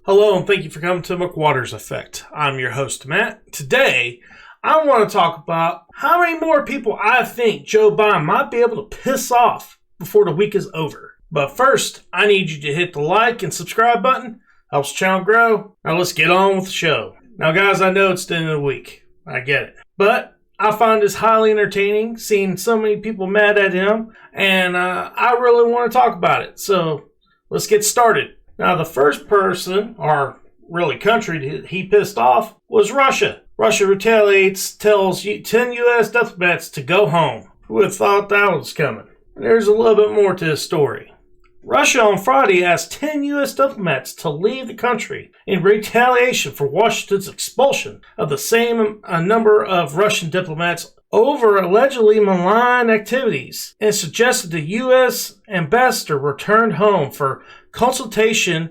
Hello and thank you for coming to McWaters Effect. I'm your host, Matt. Today, I want to talk about how many more people I think Joe Biden might be able to piss off before the week is over. But first, I need you to hit the like and subscribe button. Helps the channel grow. Now let's get on with the show. Now guys, I know it's the end of the week. I get it. But I find this highly entertaining, seeing so many people mad at him. And I really want to talk about it. So let's get started. Now, the first person, or really country, he pissed off was Russia. Russia retaliates, tells 10 U.S. diplomats to go home. Who would have thought that was coming? And there's a little bit more to this story. Russia on Friday asked 10 U.S. diplomats to leave the country in retaliation for Washington's expulsion of the same number of Russian diplomats over allegedly malign activities, and suggested the U.S. ambassador returned home for consultation.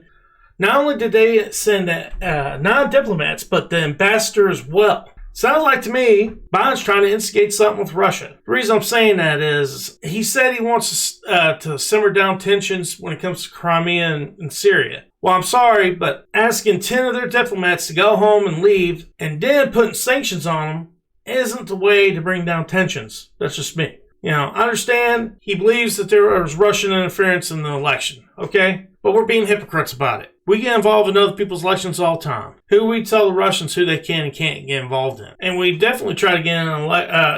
Not only did they send non-diplomats, but the ambassador as well. Sounds like to me, Biden's trying to instigate something with Russia. The reason I'm saying that is he said he wants to simmer down tensions when it comes to Crimea and Syria. Well, I'm sorry, but asking 10 of their diplomats to go home and leave, and then putting sanctions on them, isn't the way to bring down tensions. That's just me. You know, I understand he believes that there was Russian interference in the election, okay? But we're being hypocrites about it. We get involved in other people's elections all the time. Who we tell the Russians who they can and can't get involved in. And we definitely try to get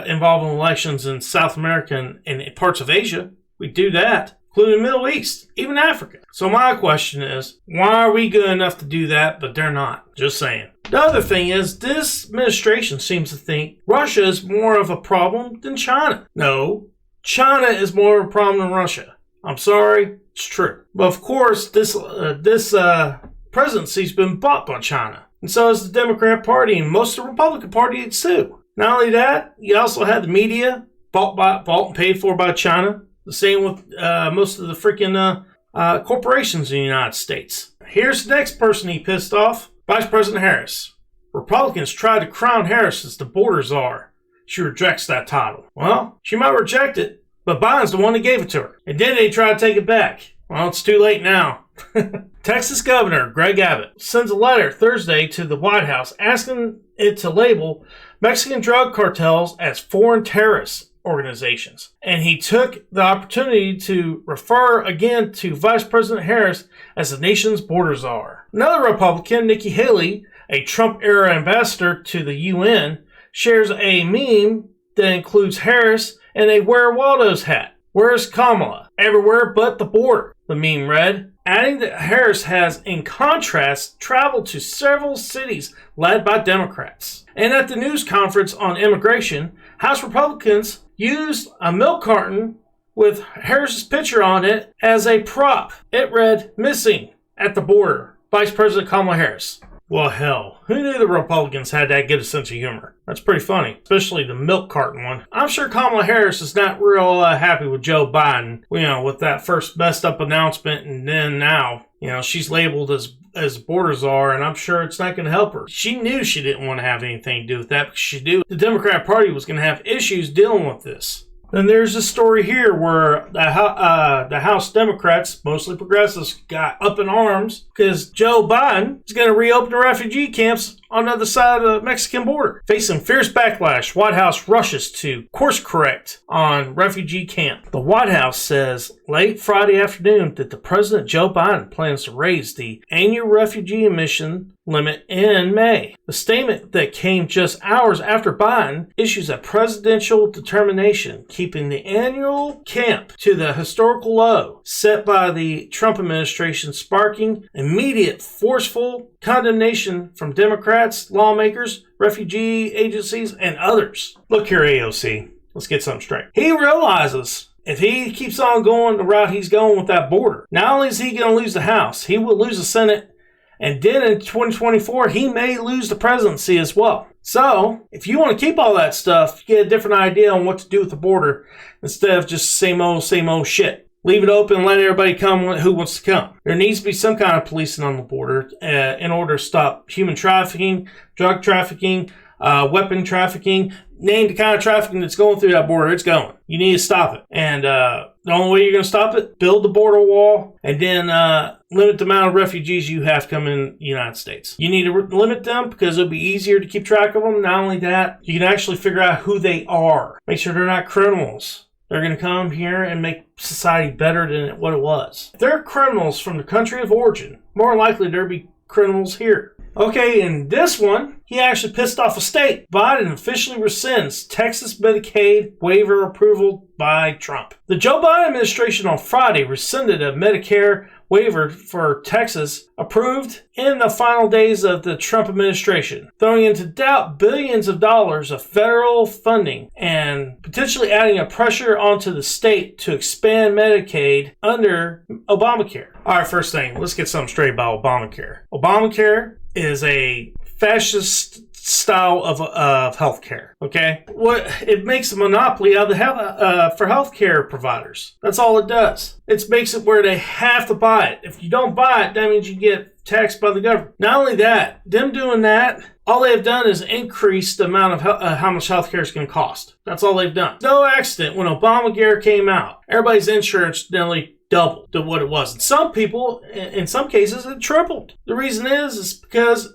involved in elections in South America and parts of Asia. We do that, including the Middle East, even Africa. So my question is, why are we good enough to do that, but they're not? Just saying. The other thing is, this administration seems to think Russia is more of a problem than China. No, China is more of a problem than Russia. I'm sorry, it's true. But of course, this presidency's been bought by China. And so has the Democrat Party and most of the Republican Party too. Not only that, you also had the media bought and paid for by China. The same with most of the freaking corporations in the United States. Here's the next person he pissed off. Vice President Harris. Republicans tried to crown Harris as the border czar. She rejects that title. Well, she might reject it, but Biden's the one that gave it to her. And then they try to take it back. Well, it's too late now. Texas Governor Greg Abbott sends a letter Thursday to the White House asking it to label Mexican drug cartels as foreign terrorist organizations. And he took the opportunity to refer again to Vice President Harris as the nation's border czar. Another Republican, Nikki Haley, a Trump-era ambassador to the UN, shares a meme that includes Harris in a Where Waldo's hat. Where's Kamala? Everywhere but the border, the meme read, adding that Harris has, in contrast, traveled to several cities led by Democrats. And at the news conference on immigration, House Republicans used a milk carton with Harris's picture on it as a prop. It read, "Missing at the border, Vice President Kamala Harris." Well, hell, who knew the Republicans had that good a sense of humor? That's pretty funny, especially the milk carton one. I'm sure Kamala Harris is not real happy with Joe Biden, with that first messed up announcement, and then now, she's labeled as border czar, and I'm sure it's not going to help her. She knew she didn't want to have anything to do with that because she knew the Democrat Party was going to have issues dealing with this. Then there's a story here where the House Democrats, mostly progressives, got up in arms because Joe Biden is going to reopen the refugee camps on the other side of the Mexican border. Facing fierce backlash, White House rushes to course correct on refugee camp. The White House says late Friday afternoon that the President Joe Biden plans to raise the annual refugee admission limit in May. The statement that came just hours after Biden issues a presidential determination keeping the annual camp to the historical low set by the Trump administration, sparking immediate forceful condemnation from Democrats, lawmakers, refugee agencies, and others. Look here, AOC. Let's get something straight. He realizes if he keeps on going the route he's going with that border, not only is he going to lose the House, he will lose the Senate, and then in 2024, he may lose the presidency as well. So, if you want to keep all that stuff, you get a different idea on what to do with the border instead of just same old shit. Leave it open and let everybody come who wants to come. There needs to be some kind of policing on the border in order to stop human trafficking, drug trafficking, weapon trafficking. Name the kind of trafficking that's going through that border. It's going. You need to stop it. And the only way you're going to stop it, build the border wall, and then limit the amount of refugees you have to come in the United States. You need to limit them because it'll be easier to keep track of them. Not only that, you can actually figure out who they are. Make sure they're not criminals. They're going to come here and make society better than what it was. If they're criminals from the country of origin, more likely there'll be criminals here. Okay, in this one, he actually pissed off a state. Biden officially rescinds Texas Medicaid waiver approval by Trump. The Joe Biden administration on Friday rescinded a Medicare waiver for Texas approved in the final days of the Trump administration, throwing into doubt billions of dollars of federal funding and potentially adding a pressure onto the state to expand Medicaid under Obamacare. All right, first thing, let's get something straight about Obamacare. Obamacare is a fascist style of healthcare. Okay, it makes a monopoly out of the for healthcare providers. That's all it does. It makes it where they have to buy it. If you don't buy it, that means you get taxed by the government. Not only that, them doing that, all they have done is increase the amount of how much healthcare is going to cost. That's all they've done. No accident when Obamacare came out, everybody's insurance nearly doubled to what it was. And some people, in some cases, it tripled. The reason is because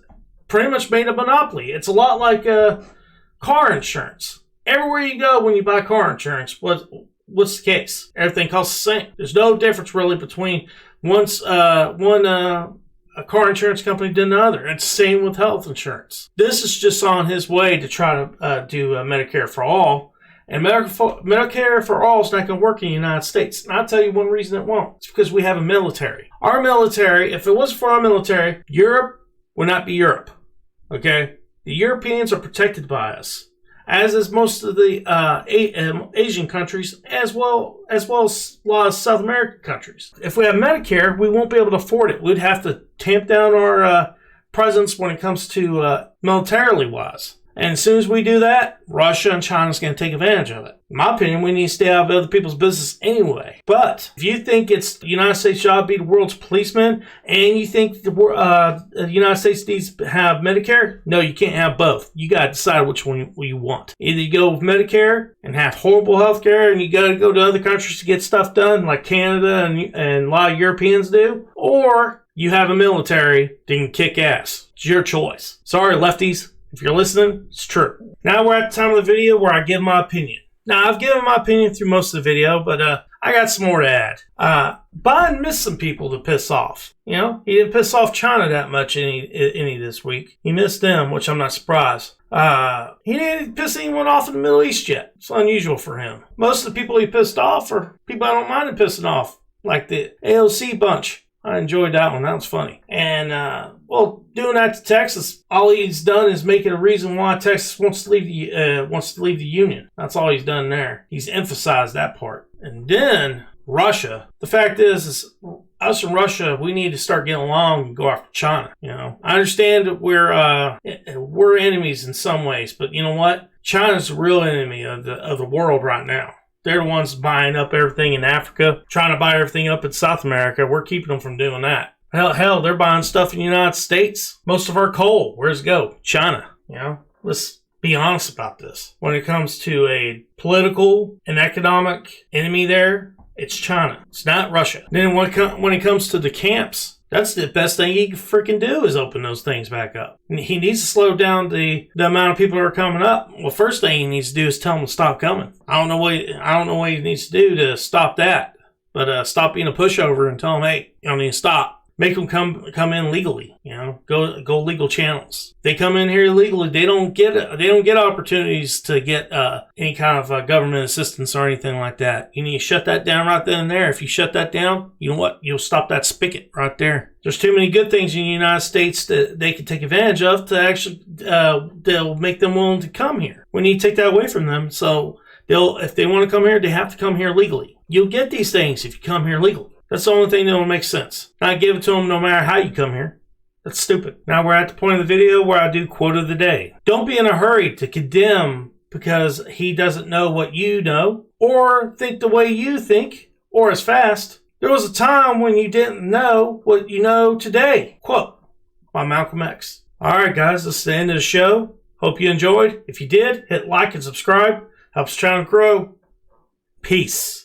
pretty much made a monopoly. It's a lot like car insurance. Everywhere you go when you buy car insurance, what's the case? Everything costs the same. There's no difference really between one a car insurance company than another. It's the same with health insurance. This is just on his way to try to do Medicare for all. And Medicare for all is not going to work in the United States. And I'll tell you one reason it won't. It's because we have a military. Our military, if it wasn't for our military, Europe would not be Europe. Okay? The Europeans are protected by us, as is most of the Asian countries, as well as a lot of South American countries. If we have Medicare, we won't be able to afford it. We'd have to tamp down our presence when it comes to militarily wise. And as soon as we do that, Russia and China's going to take advantage of it. In my opinion, we need to stay out of other people's business anyway. But if you think it's the United States' job to be the world's policeman, and you think the United States needs to have Medicare, no, you can't have both. You got to decide which one you want. Either you go with Medicare and have horrible health care, and you got to go to other countries to get stuff done, like Canada and a lot of Europeans do, or you have a military that can kick ass. It's your choice. Sorry, lefties. If you're listening, it's true. Now we're at the time of the video where I give my opinion. Now, I've given my opinion through most of the video, but I got some more to add. Biden missed some people to piss off. You know, he didn't piss off China that much any this week. He missed them, which I'm not surprised. He didn't piss anyone off in the Middle East yet. It's unusual for him. Most of the people he pissed off are people I don't mind him pissing off, like the AOC bunch. I enjoyed that one. That was funny. And, doing that to Texas, all he's done is make it a reason why Texas wants to leave the Union. That's all he's done there. He's emphasized that part. And then Russia. The fact is us and Russia, we need to start getting along and go after China. You know, I understand that we're enemies in some ways, but you know what? China's the real enemy of the world right now. They're the ones buying up everything in Africa, trying to buy everything up in South America. We're keeping them from doing that. Hell, they're buying stuff in the United States. Most of our coal, where's it go? China. You know, let's be honest about this. When it comes to a political and economic enemy there, it's China. It's not Russia. Then when it comes to the camps, that's the best thing he can freaking do is open those things back up. And he needs to slow down the amount of people that are coming up. Well, first thing he needs to do is tell them to stop coming. I don't know what he needs to do to stop that, but stop being a pushover and tell them, hey, you don't need to stop. Make them come in legally. You know, go legal channels. They come in here illegally. They don't get opportunities to get any kind of government assistance or anything like that. You need to shut that down right then and there. If you shut that down, you know what? You'll stop that spigot right there. There's too many good things in the United States that they can take advantage of to actually they'll make them willing to come here. We need to take that away from them. So if they want to come here, they have to come here legally. You'll get these things if you come here legally. That's the only thing that will make sense. Not give it to them no matter how you come here. That's stupid. Now we're at the point of the video where I do quote of the day. Don't be in a hurry to condemn because he doesn't know what you know, or think the way you think, or as fast. There was a time when you didn't know what you know today. Quote by Malcolm X. Alright guys, this is the end of the show. Hope you enjoyed. If you did, hit like and subscribe. Helps the channel grow. Peace.